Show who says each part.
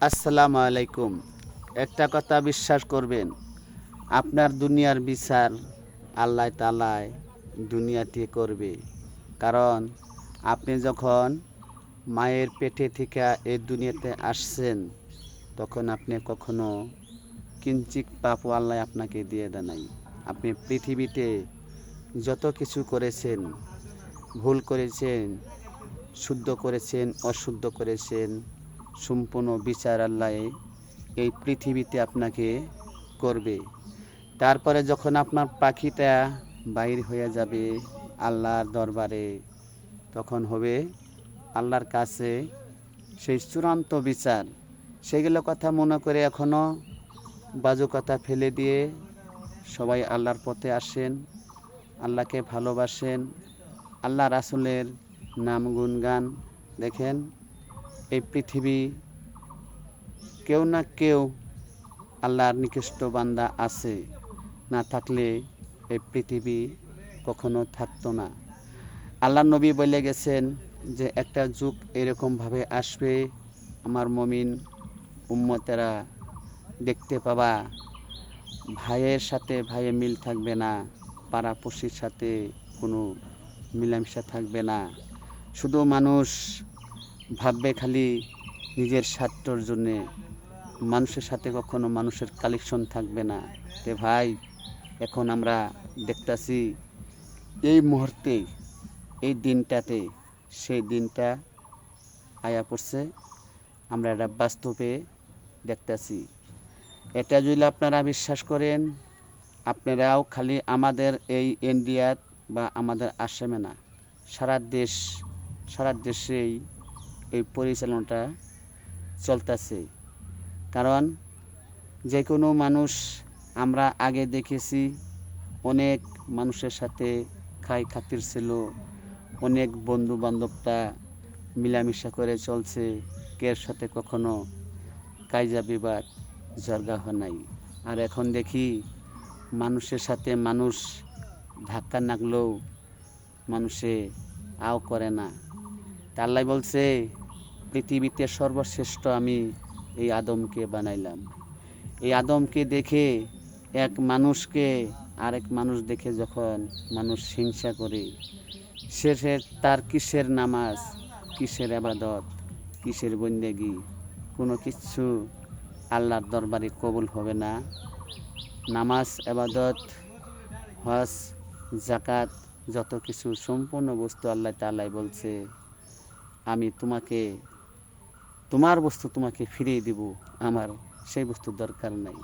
Speaker 1: আসসালামু আলাইকুম। একটা কথা বিশ্বাস করবেন, আপনার দুনিয়ার বিচার আল্লাহ তাআলাই দুনিয়াতে করবে। কারণ আপনি যখন মায়ের পেটে থেকে এই দুনিয়াতে আসছেন, তখন আপনি কখনো কিঞ্চিৎ পাপও আল্লাহ আপনাকে দিয়ে দেয় নাই। আপনি পৃথিবীতে যত কিছু করেছেন, ভুল করেছেন, শুদ্ধ করেছেন, অশুদ্ধ করেছেন, সম্পূর্ণ বিচার আল্লাহ এই পৃথিবীতে আপনাকে করবে। তারপরে যখন আপনার পাখিটা বাইর হয়ে যাবে আল্লাহর দরবারে, তখন হবে আল্লাহর কাছে সেই চূড়ান্ত বিচার। সেগুলো কথা মনে করে এখনও বাজে কথা ফেলে দিয়ে সবাই আল্লাহর পথে আসেন, আল্লাহকে ভালোবাসেন, আল্লাহ রাসূলের নাম গুণগান। দেখেন, এই পৃথিবী কেউ না কেউ আল্লাহর নিকৃষ্ট বান্দা আছে, না থাকলে এই পৃথিবী কখনো থাকতো না। আল্লাহ নবী বলে গেছেন যে একটা যুগ এরকমভাবে আসবে, আমার মমিন উম্মতেরা দেখতে পাবা ভাইয়ের সাথে ভাইয়ের মিল থাকবে না, পাড়াপড়শির সাথে কোনো মিলামেশা থাকবে না। শুধু মানুষ ভাববে খালি নিজের স্বার্থর জন্যে, মানুষের সাথে কখনো মানুষের কালেকশন থাকবে না। তে ভাই, এখন আমরা দেখতাছি এই মুহূর্তে, এই দিনটাতে, সেই দিনটা আয়া পড়ছে, আমরা এটা বাস্তবে দেখতাছি। এটা যদি আপনারা বিশ্বাস করেন, আপনারাও খালি আমাদের এই ইন্ডিয়াত বা আমাদের আসামে না, সারা দেশেই এই পরিচালনাটা চলতেছে। কারণ যে কোনো মানুষ, আমরা আগে দেখেছি অনেক মানুষের সাথে খাই খাতির ছিল, অনেক বন্ধু বান্ধবটা মিলামিশা করে চলছে, কের সাথে কখনো কাইজা বিবাদ ঝগড়া হয় নাই। আর এখন দেখি মানুষের সাথে মানুষ ধাক্কা লাগলেও মানুষে আও করে না। তা আল্লাহ বলছে, পৃথিবীতে সর্বশ্রেষ্ঠ আমি এই আদমকে বানাইলাম। এই আদমকে দেখে এক মানুষকে আরেক মানুষ দেখে যখন মানুষ হিংসা করে, শেষে তার কিসের নামাজ, কিসের ইবাদত, কিসের বন্দেগী, কোনো কিছু আল্লাহর দরবারে কবুল হবে না। নামাজ, ইবাদত, হজ, যাকাত, যত কিছু সম্পূর্ণ বস্তু আল্লাহ তাআলাই বলছে আমি তোমাকে, তোমার বস্তু তোমাকে ফিরিয়ে দিব, আমার সেই বস্তুর দরকার নাই।